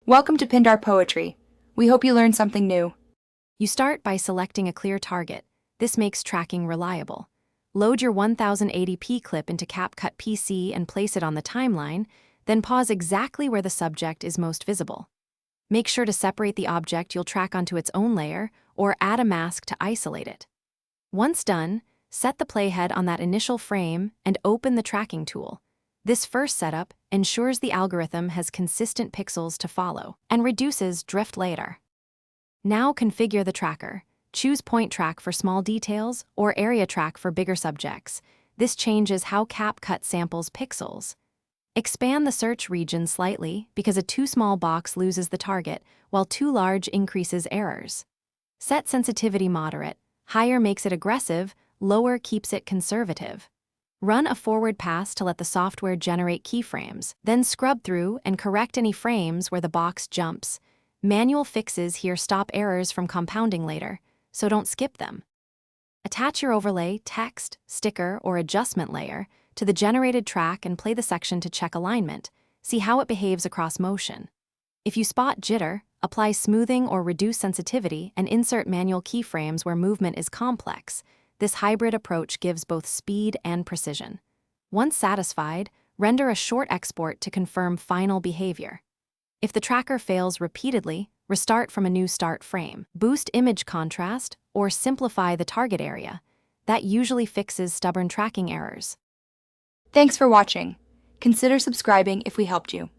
Welcome to Pindar Poetry. We hope you learned something new. You start by selecting a clear target. This makes tracking reliable. Load your 1080p clip into CapCut PC and place it on the timeline, then pause exactly where the subject is most visible. Make sure to separate the object you'll track onto its own layer or add a mask to isolate it. Once done, set the playhead on that initial frame and open the tracking tool. This first setup ensures the algorithm has consistent pixels to follow and reduces drift later. Now configure the tracker. Choose Point Track for small details or Area Track for bigger subjects. This changes how CapCut samples pixels. Expand the search region slightly because a too small box loses the target, while too large increases errors. Set sensitivity moderate. Higher makes it aggressive, lower keeps it conservative. Run a forward pass to let the software generate keyframes, then scrub through and correct any frames where the box jumps. Manual fixes here stop errors from compounding later, so don't skip them. Attach your overlay, text, sticker, or adjustment layer to the generated track and play the section to check alignment. See how it behaves across motion. If you spot jitter, apply smoothing or reduce sensitivity and insert manual keyframes where movement is complex. This hybrid approach gives both speed and precision. Once satisfied, render a short export to confirm final behavior. If the tracker fails repeatedly, restart from a new start frame. Boost image contrast or simplify the target area. That usually fixes stubborn tracking errors. Thanks for watching. Consider subscribing if we helped you.